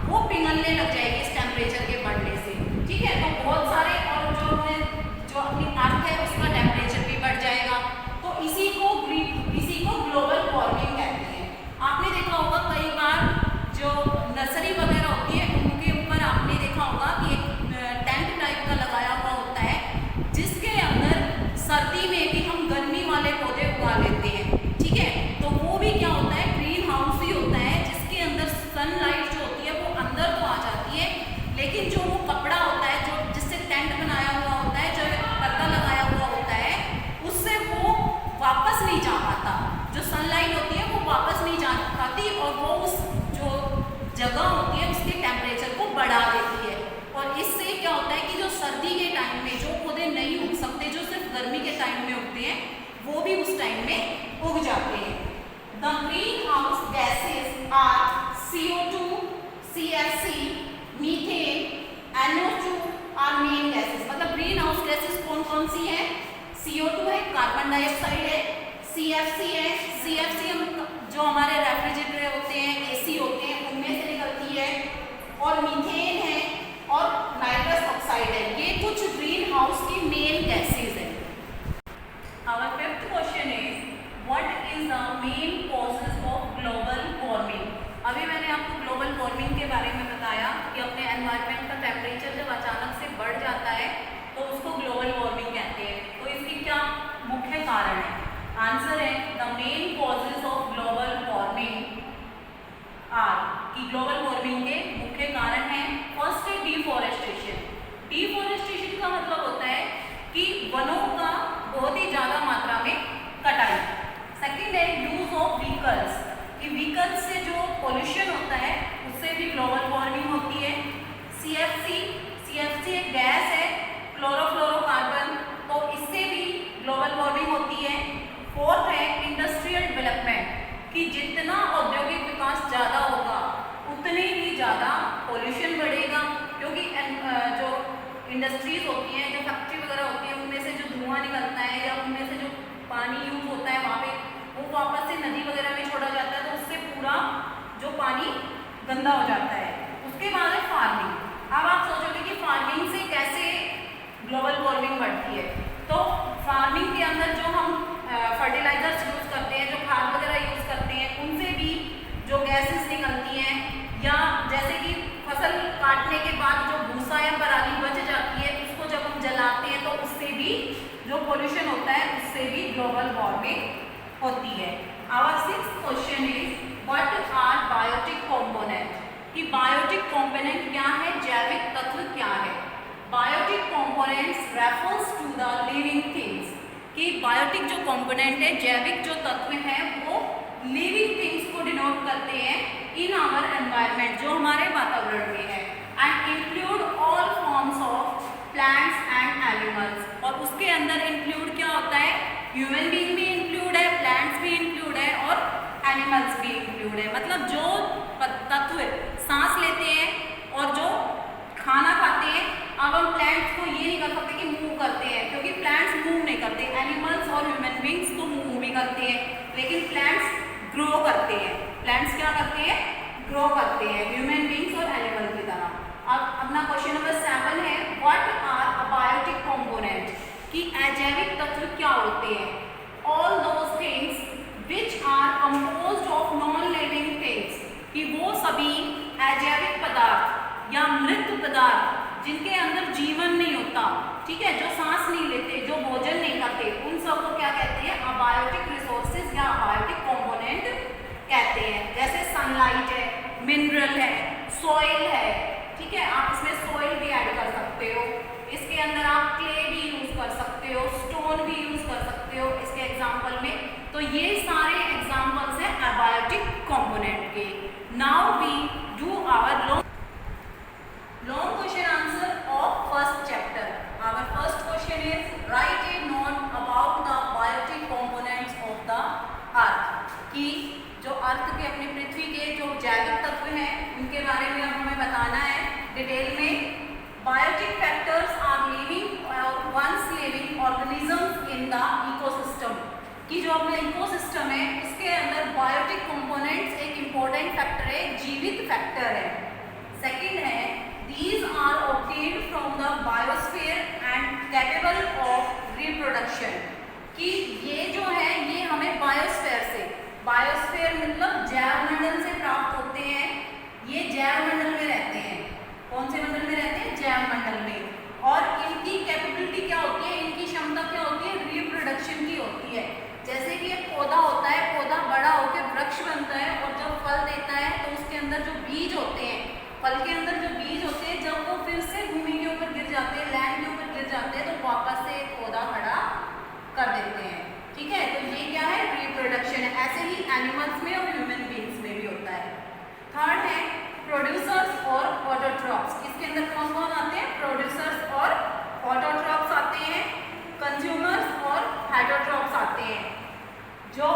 [SPEAKER 2] वो पिघलने लग जाएगी इस टेम्परेचर के बढ़ने से, ठीक है, तो बहुत सारे और जो अपनी अर्थ है उसका टेम्परेचर भी बढ़ जाएगा, तो इसी को ग्लोबल वार्मिंग कहते हैं। आपने देखा होगा कई बार जो नर्सरी वगैरह होती है उनके ऊपर आपने देखा होगा कि एक टेंट टाइप का लगाया हुआ होता है जिसके अंदर सर्दी में भी हम गर्मी वाले पौधे उगा लेते हैं, ठीक है, तो वो भी क्या होता है ग्रीन हाउस ही होता है जिसके अंदर सनलाइट जो होती है वो अंदर तो आ जाती है, लेकिन जो वो कपड़ा होता है जो जिससे टेंट बनाया हुआ होता है, जो पर्दा लगाया हुआ होता है, उससे वो वापस नहीं जा पाता, जो सनलाइट होती है वो वापस नहीं जा पाती और वो उस जो जगह होती है उसके टेम्परेचर को बढ़ा देती है, और इससे क्या होता है कि जो सर्दी के टाइम में जो पौधे नहीं उग सकते, जो सिर्फ गर्मी के टाइम में उगते हैं, वो भी उस टाइम में उग जाते हैं। The green house gases are CO2, CFC, methane, NO2 are main gases. मतलब ग्रीन हाउस गैसेस कौन कौन सी है? CO2 है, कार्बन डाइऑक्साइड है, CFC है, CFC हम जो हमारे रेफ्रिजरेटर होते हैं, AC होते हैं, उनमें से निकलती है, और मीथेन है और नाइट्रस ऑक्साइड है। ये कुछ ग्रीन हाउस की मेन गैसेस है। Our fifth question is what is the main causes of global warming? अभी मैंने आपको ग्लोबल वार्मिंग के बारे में बताया कि अपने एनवायरनमेंट का टेम्परेचर जब अचानक से बढ़ जाता है तो उसको ग्लोबल वार्मिंग कहते हैं। तो इसकी क्या मुख्य कारण है? आंसर है the main causes of global warming are, कि ग्लोबल वार्मिंग के मुख्य कारण हैं। फर्स्ट है डिफॉरेस्टेशन। डिफॉरेस्टेशन का मतलब होता है कि वनों का बहुत ही ज़्यादा मात्रा में कटाई। सेकेंड है यूज ऑफ व्हीकल्स, कि व्हीकल्स से जो पोल्यूशन होता है उससे भी ग्लोबल वार्मिंग होती है। CFC एक गैस है, क्लोरोफ्लोरोकार्बन, तो इससे भी ग्लोबल वार्मिंग होती है। फोर्थ है इंडस्ट्रियल डेवलपमेंट, कि जितना औद्योगिक विकास ज़्यादा होगा उतनी ही ज़्यादा पोल्यूशन बढ़ेगा, क्योंकि जो इंडस्ट्रीज होती हैं, जो फैक्ट्री वगैरह होती है, उनमें से जो धुआं निकलता है या उनमें से जो पानी यूज होता है वहाँ पे वो वापस से नदी वगैरह में छोड़ा जाता है, तो उससे पूरा जो पानी गंदा हो जाता है। उसके बाद है फार्मिंग। अब आप सोचोगे कि फार्मिंग से कैसे ग्लोबल वार्मिंग बढ़ती है, तो फार्मिंग के अंदर जो हम फर्टिलाइजर्स यूज़ करते हैं, जो खाद वगैरह यूज़ करते हैं, उनसे भी जो गैसेस निकलती हैं, या जैसे कि फसल काटने के बाद जो भूसा या पराली बच जाती है उसको जब हम जलाते हैं तो उससे भी जो पोल्यूशन होता है उससे भी ग्लोबल वार्मिंग होती है। Our sixth question is what are biotic component, कि बायोटिक कंपोनेंट क्या है, जैविक तत्व क्या है। Biotic components refers to the living things, कि बायोटिक जो कंपोनेंट है, जैविक जो तत्व हैं, वो लिविंग थिंग्स को डिनोट करते हैं इन आवर एनवायरनमेंट, जो हमारे वातावरण में है, and include all forms of plants and animals. और उसके अंदर इंक्लूड क्या होता है, ह्यूमन बीइंग भी इंक्लूड है, प्लांट्स भी इंक्लूड है और एनिमल्स भी इंक्लूड है। मतलब जो तत्व सांस लेते हैं और जो खाना खाते हैं, अब हम प्लांट्स को ये नहीं कर सकते कि मूव करते हैं, क्योंकि प्लांट्स मूव नहीं करते। एनिमल्स और ह्यूमन बींग्स तो मूव भी करते हैं, लेकिन प्लांट्स ग्रो करते हैं। प्लांट्स क्या करते हैं? ग्रो करते हैं, ह्यूमन बींग्स और एनिमल की तरह। अब अपना क्वेश्चन नंबर 7 है, व्हाट आर अबायोटिक कंपोनेंट, कि अजैविक तत्व क्या होते हैं? All those things which are composed of non living things, कि वो सभी अजैविक पदार्थ या मृत पदार्थ जिनके अंदर जीवन नहीं होता, ठीक है, जो सांस नहीं लेते, जो भोजन नहीं खाते, उन सबको क्या कहते हैं? अबायोटिक रिसोर्सेज या अबायोटिक कंपोनेंट कहते हैं। जैसे सनलाइट है, मिनरल है, सॉइल है, ठीक है, आप इसमें सॉइल भी ऐड कर सकते हो, इसके अंदर आप क्ले भी यूज कर सकते हो, स्टोन भी यूज कर सकते हो इसके एग्जाम्पल में। तो ये सारे एग्जाम्पल्स हैं अबायोटिक कंपोनेंट के। Now we do our long question answer of first chapter. Our first question is, write a note about the biotic components of the earth, कि जो अर्थ के, अपनी पृथ्वी के जो जैविक तत्व हैं उनके बारे में अब हमें बताना है डिटेल में। बायोटिक फैक्टर्स आर लिविंग और ones living organisms in the ecosystem, कि जो अपना इकोसिस्टम है उसके अंदर बायोटिक कंपोनेंट्स एक इम्पोर्टेंट फैक्टर है, जीवित फैक्टर है। सेकंड है, these are obtained from the biosphere and capable of reproduction, कि ये जो है ये हमें बायोस्फीयर से, बायोस्फीयर मतलब जैव मंडल से प्राप्त होते हैं। ये जैव मंडल में रहते हैं। कौन से मंडल में रहते हैं? जैव मंडल में। और इनकी कैपेबिलिटी क्या होती है, इनकी क्षमता क्या होती है? रिप्रोडक्शन की होती है। जैसे कि एक पौधा होता है, पौधा बड़ा होकर वृक्ष बनता है और जब फल देता है तो उसके अंदर जो बीज होते हैं, फल के अंदर जो बीज होते हैं, जब वो फिर से भूमि के ऊपर गिर जाते हैं, लैंड के ऊपर गिर जाते हैं, तो वापस से एक पौधा खड़ा कर देते हैं, ठीक है। तो ये क्या है? रिप्रोडक्शन है। ऐसे ही एनिमल्स में और ह्यूमन बींग्स में भी होता है। थर्ड है प्रोड्यूसर्स और ऑटोट्रॉप्स। इसके अंदर कौन कौन आते हैं? प्रोड्यूसर्स और ऑटोट्रॉप्स आते हैं, कंज्यूमर्स और हेटरोट्रॉप्स आते हैं। जो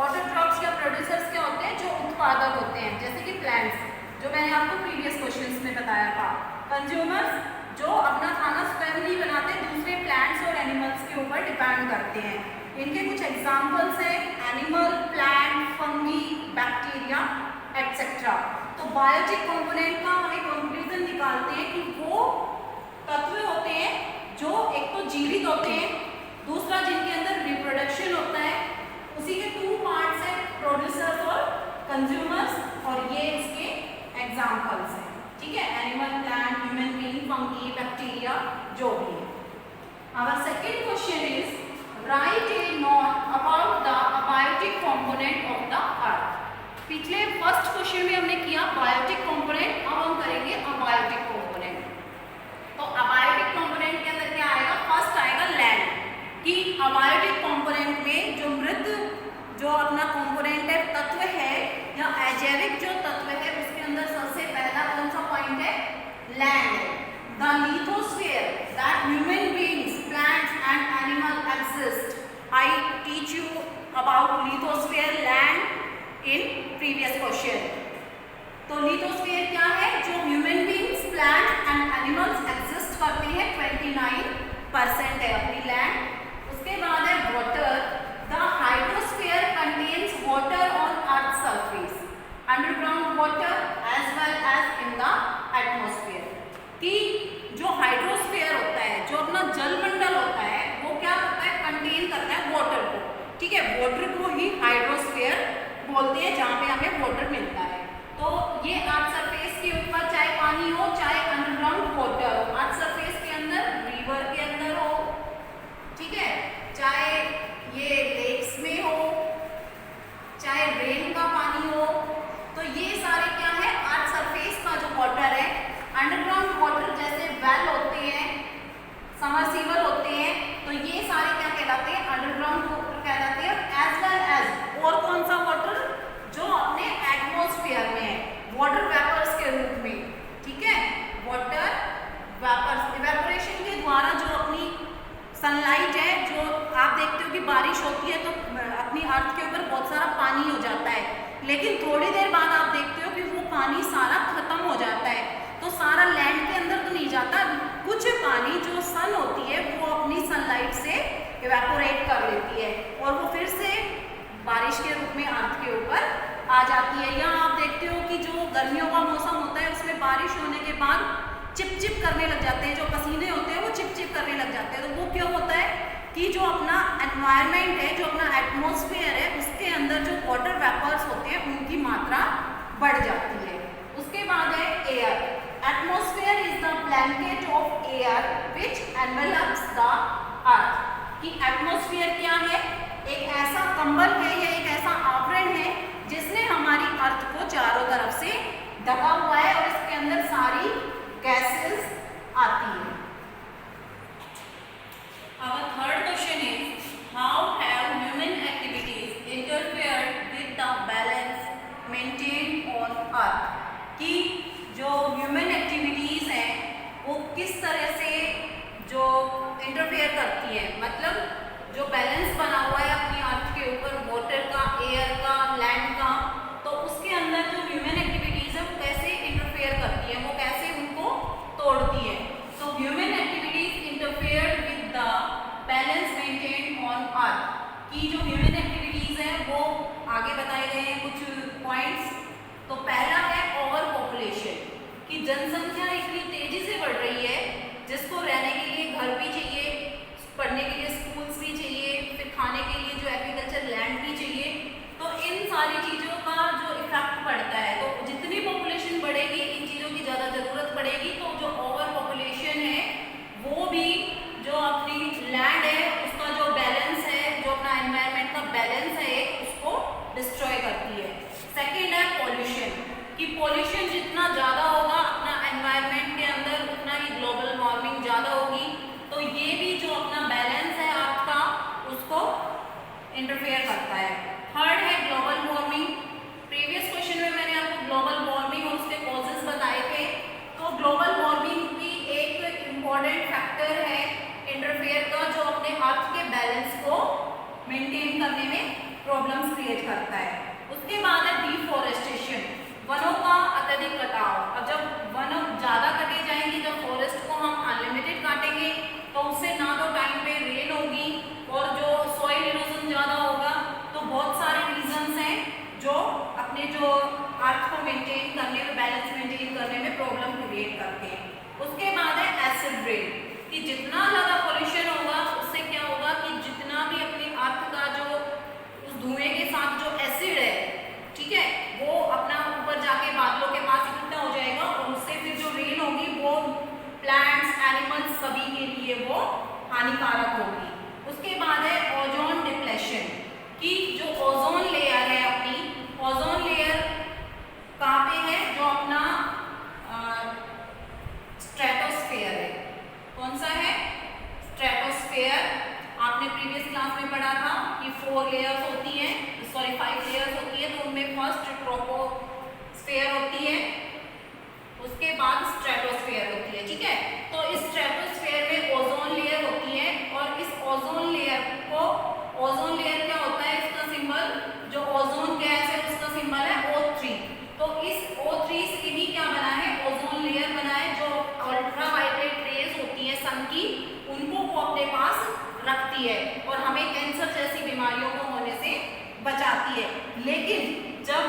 [SPEAKER 2] ऑटोट्रॉप्स या प्रोड्यूसर्स क्या होते हैं? जो उत्पादक होते हैं, जैसे कि प्लांट्स, जो मैंने आपको प्रीवियस क्वेश्चंस में बताया था। कंज्यूमर्स जो अपना खाना स्वयं नहीं बनाते, दूसरे प्लांट्स और एनिमल्स के ऊपर डिपेंड करते हैं। इनके कुछ एग्जांपल्स हैं, animal, plant, fungi, bacteria etcetera. तो बायोटिक कंपोनेंट का हम एक कंक्लूजन निकालते हैं कि वो तत्व होते हैं जो एक तो जीवित होते हैं, दूसरा जिनके अंदर रिप्रोडक्शन होता है। उसी के 2 पार्ट्स हैं, प्रोड्यूसर्स और कंज्यूमर्स, और ये इसके एग्जाम्पल्स हैं, ठीक है, animal, plant, human being, fungi, bacteria, जो भी है। Our second question is, write a note about the abiotic component of the earth. पिछले फर्स्ट क्वेश्चन में हमने किया बायोटिक कंपोनेंट, अब हम करेंगे अबायोटिक कंपोनेंट। तो अबायोटिक कंपोनेंट के अंदर क्या आएगा? फर्स्ट आएगा लैंड, कि अबायोटिक कंपोनेंट में जो मृत जो अपना कंपोनेंट है, तत्व है या अजैविक जो तत्व है, उसके अंदर सबसे पहला कौन सा पॉइंट है? Land. The lithosphere that human beings, plants and animal exist. I teach you about lithosphere, land in previous question. तो लिथोस्फीयर क्या है? जो human beings, plants and animals exist करते हैं, 29% है अपनी लैंड। उसके बाद है water. The hydrosphere contains water on Earth's surface, underground water as well as in the atmosphere. कि जो हाइड्रोस्फीयर होता है, जो अपना जलमंडल होता है, वो क्या करता है? कंटेन करता है वाटर को, ठीक है। वाटर को ही हाइड्रोस्फीयर बोलते हैं, जहाँ पे हमें वाटर मिलता है। तो ये अर्थ सरफेस के ऊपर चाहे पानी हो, चाहे अंडरग्राउंड वाटर हो, अर्थ सरफेस के अंदर, रिवर के अंदर हो, ठीक है, चाहे ये लेक्स में हो, चाहे रेन का पानी हो, तो ये सारे क्या है? अर्थ सरफेस का जो वाटर है। अंडरग्राउंड वाटर जैसे वेल होते हैं, समरसीबल होते हैं, तो ये सारे क्या कहलाते हैं? अंडरग्राउंड वाटर कहलाते हैं। एज वेल एज और कौन सा वाटर? जो अपने एटमॉस्फेयर में है, वाटर वेपर्स के रूप में, ठीक है, वाटर वेपर्स, इवेपोरेशन के द्वारा जो सनलाइट है, जो आप देखते हो कि बारिश होती है तो अपनी अर्थ के ऊपर बहुत सारा पानी हो जाता है, लेकिन थोड़ी देर बाद आप देखते हो कि वो पानी सारा खत्म हो जाता है, तो सारा लैंड के अंदर तो नहीं जाता, कुछ पानी जो सन होती है वो अपनी सनलाइट से इवेपोरेट कर लेती है और वो फिर से बारिश के रूप में अर्थ के ऊपर आ जाती है। यहाँ आप देखते हो कि जो गर्मियों का मौसम होता है उसमें बारिश होने के बाद चिपचिप करने लग जाते हैं, जो पसीने होते हैं वो चिपचिप करने लग जाते हैं, तो वो क्यों होता है कि जो अपना एनवायरनमेंट है, जो अपना एटमॉस्फेयर है, उसके अंदर जो वाटर वेपर्स होते हैं उनकी मात्रा बढ़ जाती है। उसके बाद है air. Atmosphere is the blanket of air which envelopes the earth. कि एटमॉस्फेयर क्या है? एक ऐसा कंबल है या एक ऐसा आवरण है जिसने हमारी अर्थ को चारों तरफ से ढका हुआ है और इसके अंदर सारी गैसेस आती है। Our third question is, how have human activities interfered with the balance maintained on earth? कि जो ह्यूमन एक्टिविटीज़ हैं वो किस तरह से जो इंटरफेयर करती हैं, मतलब जो बैलेंस बना हुआ है अपनी अर्थ के ऊपर वाटर का, एयर का, लैंड का, तो उसके अंदर जो ह्यूमन एक्टिविटीज़ है वो कैसे इंटरफेयर करती है, वो कैसे उनको तोड़ती है। तो human activities interfere with the balance maintain on earth. की जो ह्यूमन एक्टिविटीज है वो आगे बताए गए हैं कुछ पॉइंट्स। तो पहला है ओवर पॉपुलेशन, कि जनसंख्या इतनी तेजी से बढ़ रही है जिसको रहने के लिए घर भी चाहिए, पढ़ने के लिए स्कूल्स भी चाहिए, फिर खाने के लिए जो एग्रीकल्चर लैंड भी चाहिए, तो इन सारी चीज़ों का जो इफेक्ट पड़ता है, तो जितनी पॉपुलेशन बढ़ेगी इन चीज़ों की ज़्यादा ज़रूरत पड़ेगी, तो जो ओवर पॉपुलेशन है वो भी जो अपनी लैंड है उसका जो बैलेंस है, जो अपना एनवायरनमेंट का बैलेंस है उसको डिस्ट्रॉय करती है। सेकेंड है पॉल्यूशन, कि पॉल्यूशन जितना ज़्यादा होगा अपना एनवायरनमेंट के अंदर उतना ही ग्लोबल वार्मिंग ज़्यादा होगी, तो ये भी जो अपना बैलेंस है अर्थ का उसको इंटरफेयर करता है। थर्ड है ग्लोबल वार्मिंग। प्रीवियस क्वेश्चन में मैंने आपको ग्लोबल वार्मिंग और उसके कॉजेज बताए थे, तो ग्लोबल वार्मिंग भी एक इम्पॉर्टेंट फैक्टर है इंटरफेयर का, जो अपने अर्थ के बैलेंस को मेंटेन करने में प्रॉब्लम्स क्रिएट करता है। उसके बाद है डिफॉरेस्टेशन, वनों का अत्यधिक कटाव। अब जब वन ज़्यादा कटे जाएंगे, जब फॉरेस्ट को हम अनलिमिटेड काटेंगे तो उससे ना तो टाइम पे रेन होगी और जो सॉइल इरोजन ज़्यादा होगा, तो बहुत सारे रीजंस हैं जो अपने जो अर्थ को मेंटेन करने में, बैलेंस मेंटेन करने में प्रॉब्लम क्रिएट करते हैं। उसके बाद है एसिड रेन, कि जितना ज़्यादा पॉल्यूशन होगा उससे क्या होगा कि जितना भी अपने अर्थ का जो उस धुएं के साथ जो एसिड है, ठीक है, वो अपना ऊपर जाके बादलों के पास इकट्ठा हो जाएगा और उससे फिर जो रेन होगी वो प्लांट्स, एनिमल्स सभी के लिए वो हानिकारक होगी। उसके बाद है ओजोन डिप्लेशन, कि जो ओजोन लेयर है अपनी, ओजोन लेयर कहाँ पे है? जो अपना स्ट्रेटोस्फेयर है। कौन सा है? स्ट्रेटोस्फेयर। आपने प्रीवियस क्लास में पढ़ा था कि 4 लेयर्स होती हैं, सॉरी 5 लेयर्स होती है, तो उनमें फर्स्ट ट्रोपोस्फेयर होती है, उसके बाद स्ट्रेटोस्फेयर होती है, ठीक है। तो इस स्ट्रेटोस्फेयर में ओजोन लेयर होती है और इस ओजोन लेयर को, ओजोन लेयर क्या होता है इसका सिंबल, जो ओजोन गैस है उसका सिंबल है O3। तो इस O3 से भी क्या बना है? ओजोन लेयर बना है, जो अल्ट्रावायलेट रेज होती है सन की, उनको वो अपने पास रखती है और हमें कैंसर जैसी बीमारियों को होने से बचाती है। लेकिन जब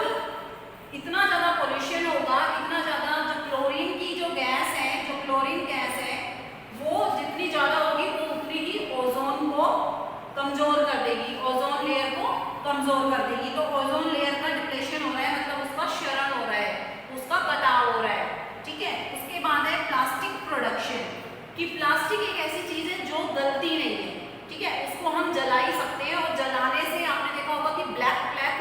[SPEAKER 2] इतना ज़्यादा पोल्यूशन होगा, इतना ज़्यादा जो क्लोरीन की जो गैस है, जो क्लोरीन गैस है, वो जितनी ज़्यादा होगी वो उतनी ही ओजोन को कमज़ोर कर देगी, ओजोन लेयर को कमज़ोर कर देगी। तो ओजोन लेयर का डिप्लेशन हो रहा है, मतलब उसका क्षरण हो रहा है, उसका कटाव हो रहा है, ठीक है। उसके बाद है प्लास्टिक प्रोडक्शन, कि प्लास्टिक एक ऐसी चीज़ है जो गलती नहीं है, ठीक है, उसको हम जला ही सकते हैं और जलाने से आपने देखा होगा कि ब्लैक ब्लैक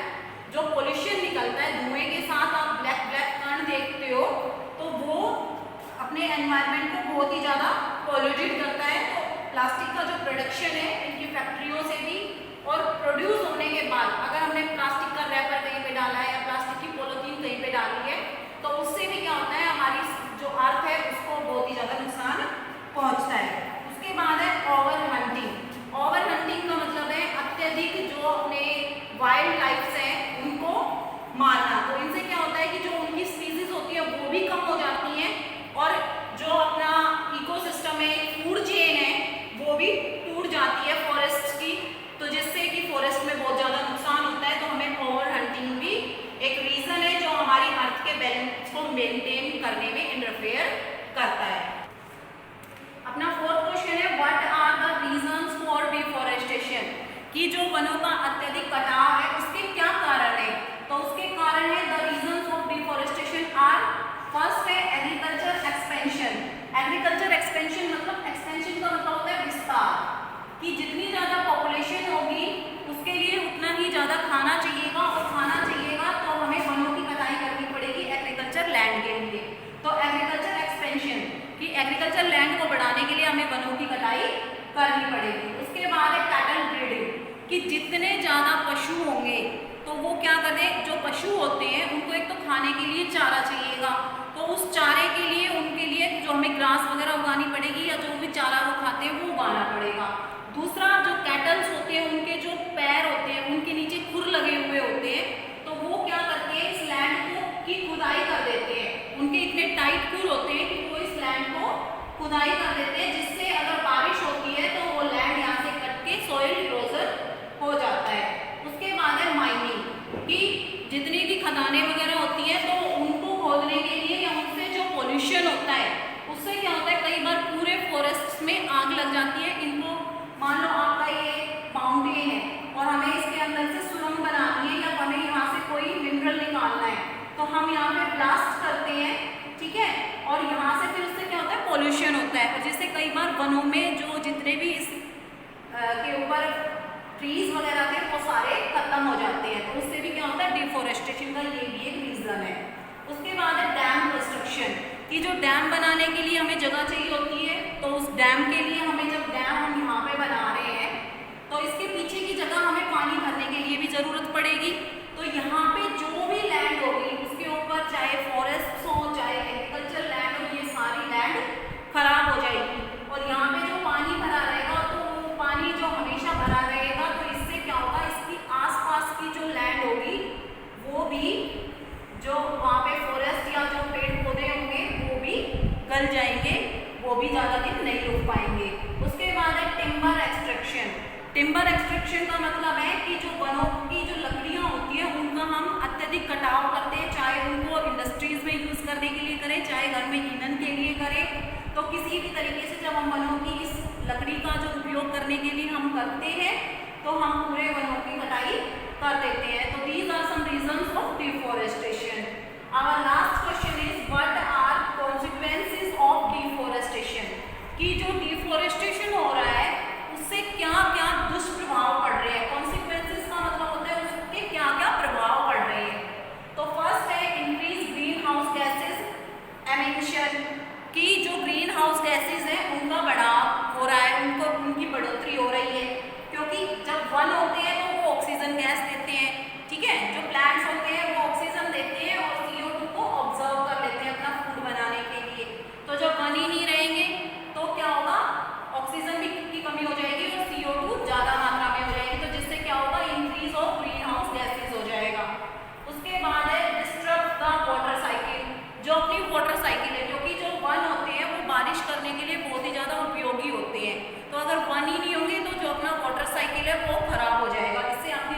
[SPEAKER 2] जो पोल्यूशन निकलता है, धुएं के साथ आप ब्लैक ब्लैक कण देखते हो, तो वो अपने एनवायरनमेंट को बहुत ही ज़्यादा पॉल्यूटेड करता है। तो प्लास्टिक का जो प्रोडक्शन है इनकी फैक्ट्रियों से भी, और प्रोड्यूस होने के बाद अगर हमने प्लास्टिक का रैपर कहीं पे डाला है या प्लास्टिक की पॉलीथीन कहीं पे डाली है, तो उससे भी क्या होता है, हमारी जो अर्थ है उसको बहुत ही ज़्यादा नुकसान पहुँचता है। उसके बाद है ओवर हंटिंग, कि जो वनों का अत्यधिक कटाव है उसके क्या कारण है। तो उसके कारण है the reasons of deforestation are, first है एग्रीकल्चर एक्सपेंशन। एग्रीकल्चर एक्सपेंशन मतलब, एक्सपेंशन का मतलब होता है विस्तार, कि जितनी ज़्यादा पॉपुलेशन होगी उसके लिए उतना ही ज़्यादा खाना चाहिएगा, और खाना चाहिएगा तो हमें वनों की कटाई करनी पड़ेगी एग्रीकल्चर लैंड के लिए। तो एग्रीकल्चर एक्सपेंशन, कि एग्रीकल्चर लैंड को बढ़ाने के लिए हमें वनों की कटाई करनी पड़ेगी। उसके बाद है कैटल ब्रीडिंग, कि जितने ज़्यादा पशु होंगे तो वो क्या करें, जो पशु होते हैं उनको एक तो खाने के लिए चारा चाहिएगा, तो उस चारे के लिए उनके लिए जो हमें ग्रास वगैरह उगानी पड़ेगी, या जो भी चारा वो खाते हैं वो उगाना पड़ेगा। दूसरा, जो कैटल्स होते हैं उनके जो पैर होते हैं उनके नीचे खुर लगे हुए होते हैं, तो वो क्या करते हैं इस लैंड को की खुदाई कर देते हैं। उनके इतने टाइट खुर होते हैं कि वो इस लैंड को खुदाई कर देते हैं, जिससे अगर बारिश होती है तो वो लैंड यहाँ से कट के सॉइल इरोजन हो जाता है। उसके बाद है माइनिंग, कि जितनी भी खदानें वगैरह होती हैं तो उनको खोदने के लिए या उनसे जो पोल्यूशन होता है उससे क्या होता है, कई बार पूरे फॉरेस्ट में आग लग जाती है। इनको मान लो आपका ये माउंटेन है और हमें इसके अंदर से सुरंग बनानी है, या हमें यहाँ से कोई मिनरल निकालना है, तो हम यहाँ पे ब्लास्ट करते हैं, ठीक है, और यहाँ से फिर उससे क्या होता है, पोल्यूशन होता है, और जिससे कई बार वनों में जो जितने भी इस के ऊपर ट्रीज वगैरह थे वो सारे खत्म हो जाते हैं, तो उससे भी क्या होता है, डिफॉरेस्टेशन का ये भी एक रीजन है। उसके बाद है डैम कंस्ट्रक्शन, कि जो डैम बनाने के लिए हमें जगह चाहिए होती है, तो उस डैम के लिए हमें, जब डैम हम यहाँ पे बना रहे हैं तो इसके पीछे की जगह हमें पानी भरने के लिए भी ज़रूरत पड़ेगी। तो यहाँ पे जो भी लैंड होगी उसके ऊपर चाहे फॉरेस्ट हो चाहे एग्रीकल्चर लैंड हो, ये सारी लैंड खराब हो जाएगी, और यहाँ पे जो पानी भरा रहेगा तो वो पानी जो हमेशा भरा रहेगा, तो इससे क्या होगा, इसकी आसपास की जो लैंड होगी वो भी, जो वहाँ पे फॉरेस्ट या जो पेड़ पौधे होंगे वो भी गल जाएंगे, वो भी ज़्यादा दिन नहीं रुक पाएंगे। उसके बाद है टिम्बर एक्सट्रैक्शन। टिम्बर एक्सट्रैक्शन का मतलब है कि जो वनों की जो लकड़ियाँ होती हैं उनका हम अत्यधिक कटाव करते हैं, चाहे उनको इंडस्ट्रीज में यूज़ करने के लिए करें, चाहे घर में ईंधन के लिए करें, तो किसी भी तरीके से जब हम वनों की इस लकड़ी का जो उपयोग करने के लिए हम करते हैं तो हम पूरे वनों की कटाई कर देते हैं। तो these are some reasons of deforestation. Our last question is what are consequences of deforestation, कि जो डिफॉरेस्टेशन हो रहा है उससे क्या क्या दुष्प्रभाव पड़ रहे हैं। कॉन्सिक्वेंसेस का मतलब होता है उसके क्या क्या प्रभाव पड़ रहे हैं। तो फर्स्ट है increase green house gases emission, कि जो ग्रीन हाउस गैसेज हैं उनका बढ़ाव हो रहा है, उनको उनकी बढ़ोतरी हो रही है, क्योंकि जब वन होते हैं तो वो ऑक्सीजन गैस देते हैं, ठीक है, जो प्लांट्स होते हैं वो ऑक्सीजन देते हैं और CO2 को ऑब्जर्व कर लेते हैं अपना फूड बनाने के लिए। तो जब वन ही नहीं रहेंगे तो क्या होगा, ऑक्सीजन की कमी हो जाएगी और CO2 ज़्यादा मात्रा में हो जाएगी, तो जिससे क्या होगा, increase of green house gases हो जाएगा। उसके बाद है डिस्टर्ब द वाटर साइकिल, जो अपनी वाटर साइकिल है, क्योंकि जो वन होते हैं वो बारिश करने के लिए बहुत ही ज़्यादा उपयोगी होते हैं, तो अगर वन ही नहीं होंगे तो जो अपना वाटर साइकिल है वो खराब हो जाएगा, इससे अपनी